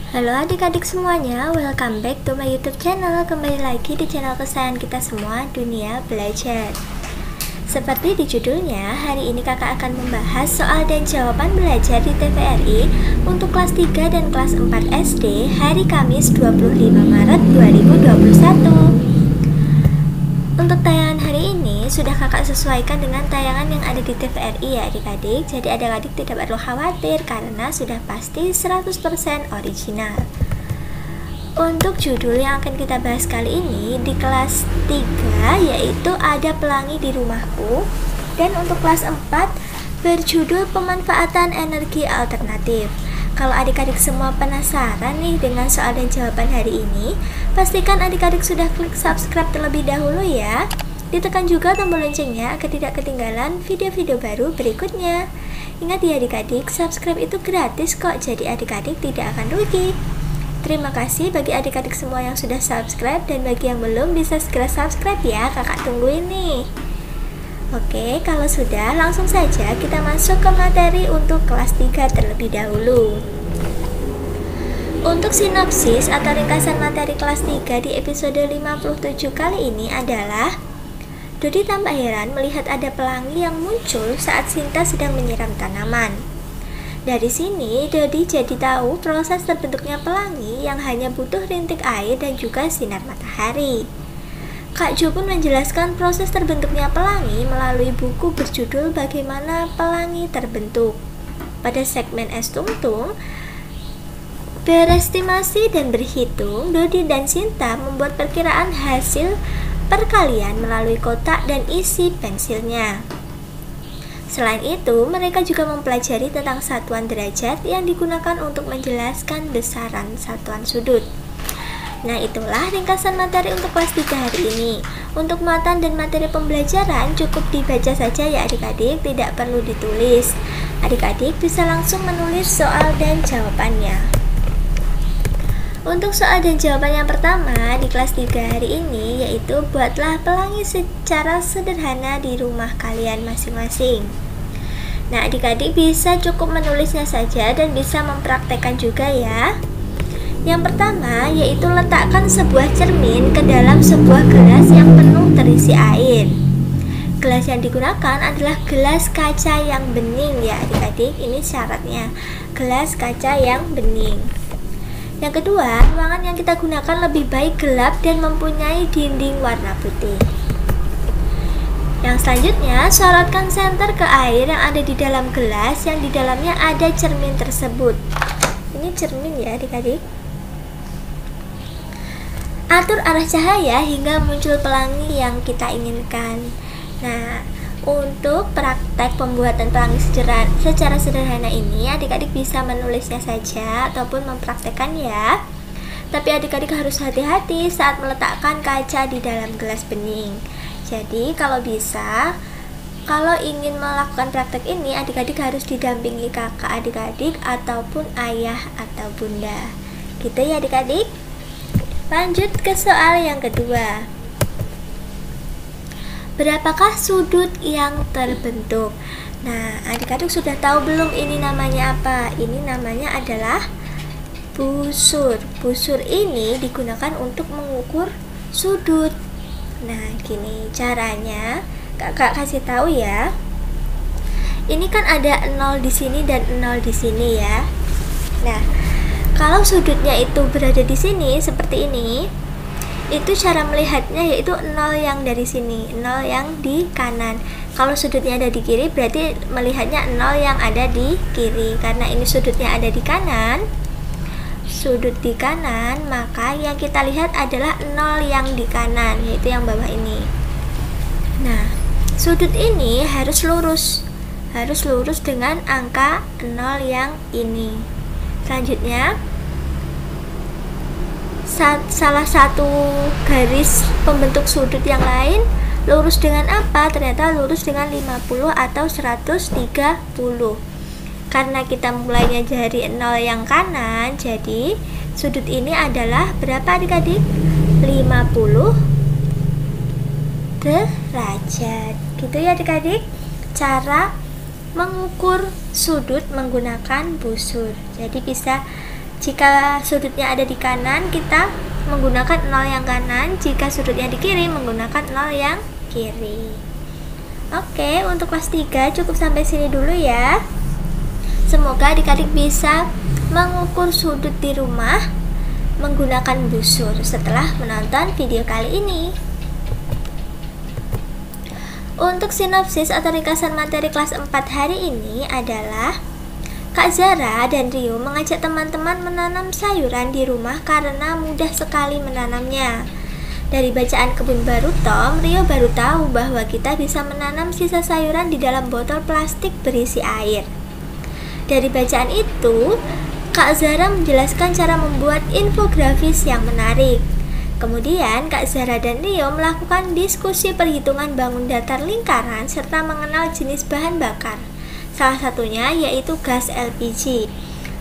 Halo adik-adik semuanya, welcome back to my YouTube channel. Kembali lagi di channel kesayangan kita semua, Dunia Belajar. Seperti di judulnya, hari ini kakak akan membahas soal dan jawaban belajar di TVRI untuk kelas 3 dan kelas 4 SD hari Kamis 25 Maret 2021. Untuk tayangan hari ini sudah kakak sesuaikan dengan tayangan yang ada di TVRI ya adik-adik. Jadi adik-adik tidak perlu khawatir karena sudah pasti 100% original. Untuk judul yang akan kita bahas kali ini di kelas 3 yaitu Ada Pelangi di Rumahku. Dan untuk kelas 4 berjudul Pemanfaatan Energi Alternatif. Kalau adik-adik semua penasaran nih dengan soal dan jawaban hari ini, pastikan adik-adik sudah klik subscribe terlebih dahulu ya. Ditekan juga tombol loncengnya agar tidak ketinggalan video-video baru berikutnya. Ingat ya adik-adik, subscribe itu gratis kok, jadi adik-adik tidak akan rugi. Terima kasih bagi adik-adik semua yang sudah subscribe, dan bagi yang belum bisa segera subscribe ya, kakak tungguin nih. Oke, kalau sudah, langsung saja kita masuk ke materi untuk kelas 3 terlebih dahulu. Untuk sinopsis atau ringkasan materi kelas 3 di episode 57 kali ini adalah Dodi tampak heran melihat ada pelangi yang muncul saat Sinta sedang menyiram tanaman. Dari sini, Dodi jadi tahu proses terbentuknya pelangi yang hanya butuh rintik air dan juga sinar matahari. Kak Jo pun menjelaskan proses terbentuknya pelangi melalui buku berjudul Bagaimana Pelangi Terbentuk. Pada segmen Es Tungtung, berestimasi dan berhitung, Dodi dan Sinta membuat perkiraan hasil perkalian melalui kotak dan isi pensilnya. Selain itu, mereka juga mempelajari tentang satuan derajat yang digunakan untuk menjelaskan besaran satuan sudut. Nah, itulah ringkasan materi untuk kelas 3 hari ini. Untuk muatan dan materi pembelajaran cukup dibaca saja ya adik-adik, tidak perlu ditulis. Adik-adik bisa langsung menulis soal dan jawabannya. Untuk soal dan jawaban yang pertama di kelas 3 hari ini yaitu buatlah pelangi secara sederhana di rumah kalian masing-masing. Nah, adik-adik bisa cukup menulisnya saja dan bisa mempraktekkan juga ya. Yang pertama yaitu letakkan sebuah cermin ke dalam sebuah gelas yang penuh terisi air. Gelas yang digunakan adalah gelas kaca yang bening ya adik-adik, ini syaratnya, gelas kaca yang bening. Yang kedua, ruangan yang kita gunakan lebih baik gelap dan mempunyai dinding warna putih. Yang selanjutnya, sorotkan senter ke air yang ada di dalam gelas yang di dalamnya ada cermin tersebut. Ini cermin ya adik-adik. Atur arah cahaya hingga muncul pelangi yang kita inginkan. Nah, untuk praktek pembuatan pelangi secara sederhana ini, adik-adik bisa menulisnya saja ataupun mempraktekkan ya. Tapi adik-adik harus hati-hati saat meletakkan kaca di dalam gelas bening. Jadi, kalau bisa, kalau ingin melakukan praktek ini, adik-adik harus didampingi kakak adik-adik ataupun ayah atau bunda. Gitu ya adik-adik. Lanjut ke soal yang kedua. Berapakah sudut yang terbentuk? Nah, adik-adik sudah tahu belum ini namanya apa? Ini namanya adalah busur. Busur ini digunakan untuk mengukur sudut. Nah, gini caranya. Kakak kasih tahu ya. Ini kan ada 0 di sini dan 0 di sini ya. Nah, kalau sudutnya itu berada di sini seperti ini, itu cara melihatnya yaitu 0 yang dari sini, 0 yang di kanan. Kalau sudutnya ada di kiri, berarti melihatnya 0 yang ada di kiri. Karena ini sudutnya ada di kanan, sudut di kanan, maka yang kita lihat adalah 0 yang di kanan, yaitu yang bawah ini. Nah, sudut ini harus lurus dengan angka 0 yang ini. Selanjutnya, salah satu garis pembentuk sudut yang lain lurus dengan apa? Ternyata lurus dengan 50 atau 130. Karena kita mulainya dari 0 yang kanan, jadi sudut ini adalah berapa adik-adik? 50 derajat. Gitu ya adik-adik, cara mengukur sudut menggunakan busur. Jadi bisa Jika sudutnya ada di kanan, kita menggunakan 0 yang kanan. Jika sudutnya di kiri, menggunakan 0 yang kiri. Oke, untuk kelas 3 cukup sampai sini dulu ya. Semoga adik-adik bisa mengukur sudut di rumah menggunakan busur setelah menonton video kali ini. Untuk sinopsis atau ringkasan materi kelas 4 hari ini adalah Kak Zara dan Rio mengajak teman-teman menanam sayuran di rumah karena mudah sekali menanamnya. Dari bacaan Kebun Baru Tom, Rio baru tahu bahwa kita bisa menanam sisa sayuran di dalam botol plastik berisi air. Dari bacaan itu, Kak Zara menjelaskan cara membuat infografis yang menarik. Kemudian, Kak Zara dan Rio melakukan diskusi perhitungan bangun datar lingkaran serta mengenal jenis bahan bakar. Salah satunya yaitu gas LPG.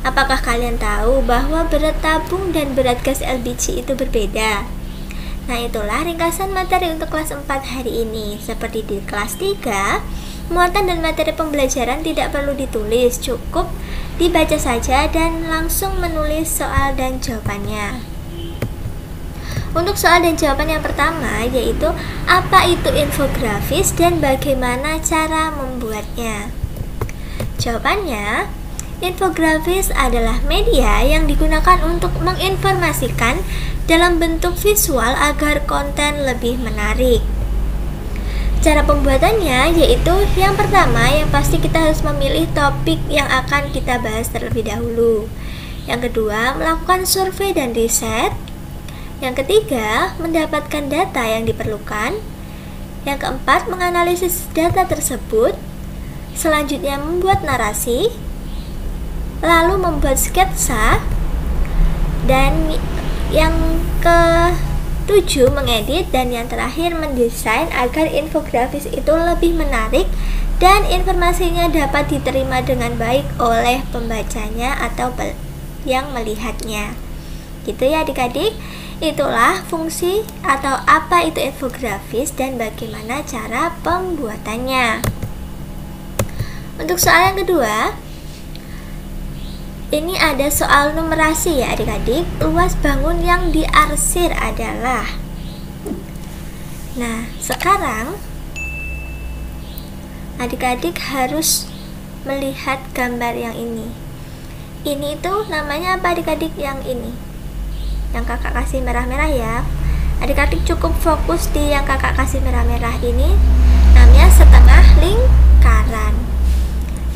Apakah kalian tahu bahwa berat tabung dan berat gas LPG itu berbeda? Nah, itulah ringkasan materi untuk kelas 4 hari ini. Seperti di kelas 3, muatan dan materi pembelajaran tidak perlu ditulis, cukup dibaca saja dan langsung menulis soal dan jawabannya. Untuk soal dan jawaban yang pertama yaitu apa itu infografis dan bagaimana cara membuatnya. Jawabannya, infografis adalah media yang digunakan untuk menginformasikan dalam bentuk visual agar konten lebih menarik. Cara pembuatannya yaitu yang pertama, yang pasti kita harus memilih topik yang akan kita bahas terlebih dahulu. Yang kedua, melakukan survei dan riset. Yang ketiga, mendapatkan data yang diperlukan. Yang keempat, menganalisis data tersebut. Selanjutnya, membuat narasi. Lalu membuat sketsa. Dan yang ke-7, mengedit. Dan yang terakhir, mendesain agar infografis itu lebih menarik dan informasinya dapat diterima dengan baik oleh pembacanya atau yang melihatnya. Gitu ya adik-adik. Itulah fungsi atau apa itu infografis dan bagaimana cara pembuatannya. Untuk soal yang kedua, ini ada soal numerasi ya adik-adik. Luas bangun yang diarsir adalah. Nah, sekarang adik-adik harus melihat gambar yang ini. Ini itu namanya apa adik-adik yang ini? Yang kakak kasih merah-merah ya. Adik-adik cukup fokus di yang kakak kasih merah-merah ini. Namanya setengah lingkaran.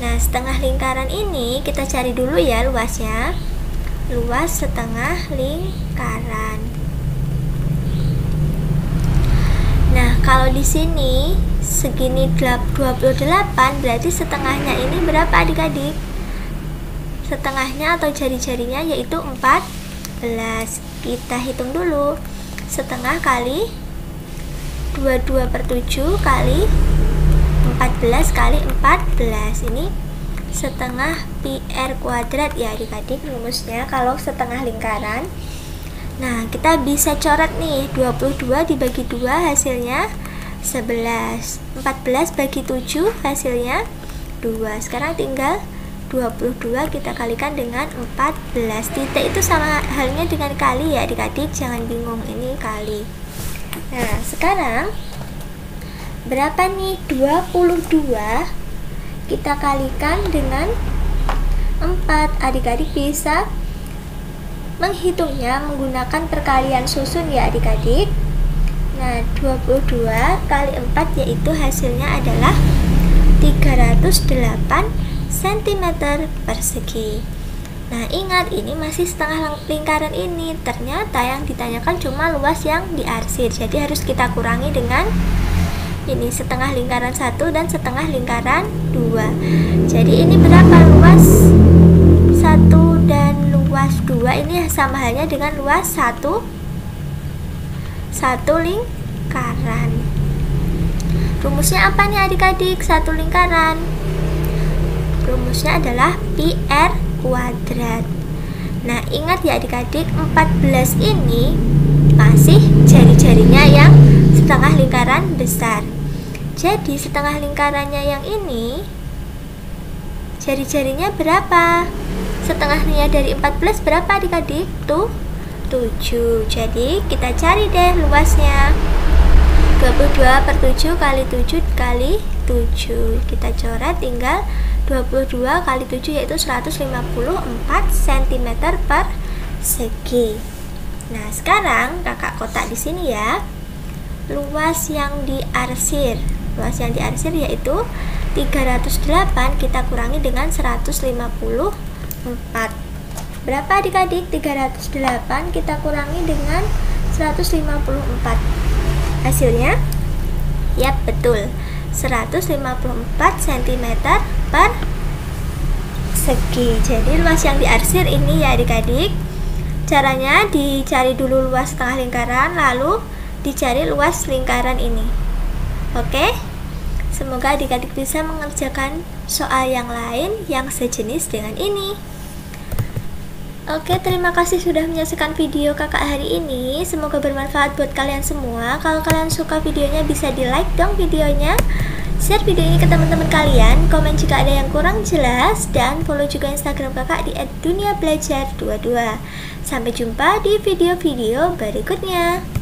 Nah, setengah lingkaran ini kita cari dulu ya luasnya. Luas setengah lingkaran. Nah, kalau di sini segini 28, berarti setengahnya ini berapa adik-adik? Setengahnya atau jari-jarinya yaitu 14. Kita hitung dulu. Setengah kali 22/7 kali 14 kali 14. Ini setengah pi r kuadrat ya adik-adik rumusnya kalau setengah lingkaran. Nah, kita bisa coret nih, 22 dibagi 2 hasilnya 11. 14 bagi 7 hasilnya 2. Sekarang tinggal 22 kita kalikan dengan 14. Titik itu sama halnya dengan kali ya adik-adik, jangan bingung, ini kali. Nah, sekarang berapa nih? 22 kita kalikan dengan 4. Adik-adik bisa menghitungnya menggunakan perkalian susun ya adik-adik. Nah, 22 kali 4 yaitu hasilnya adalah 308 cm persegi. Nah, ingat ini masih setengah lingkaran ini. Ternyata yang ditanyakan cuma luas yang diarsir. Jadi harus kita kurangi dengan ini setengah lingkaran 1 dan setengah lingkaran 2. Jadi ini berapa luas 1 dan luas 2 ini sama halnya dengan luas 1 lingkaran. Rumusnya apa nih adik-adik? Satu lingkaran. Rumusnya adalah pi r kuadrat. Nah, ingat ya adik-adik, 14 ini masih jari-jarinya yang setengah lingkaran besar. Jadi setengah lingkarannya yang ini jari-jarinya berapa? Setengahnya dari 14 berapa adik-adik? Tuh 7. Jadi kita cari deh luasnya. 22/7 kali 7 kali 7. Kita coret tinggal 22 kali 7 yaitu 154 cm per segi. Nah, sekarang kakak kotak di sini ya. Luas yang diarsir. Luas yang diarsir yaitu 308 kita kurangi dengan 154. Berapa adik-adik? 308 kita kurangi dengan 154. Hasilnya? Yap, betul. 154 cm per segi. Jadi luas yang diarsir ini ya adik-adik. Caranya dicari dulu luas setengah lingkaran, lalu dicari luas lingkaran ini. Oke? Semoga adik-adik bisa mengerjakan soal yang lain yang sejenis dengan ini. Oke, terima kasih sudah menyaksikan video kakak hari ini. Semoga bermanfaat buat kalian semua. Kalau kalian suka videonya bisa di like dong videonya. Share video ini ke teman-teman kalian. Komen jika ada yang kurang jelas. Dan follow juga Instagram kakak di @duniabelajar22. Sampai jumpa di video-video berikutnya.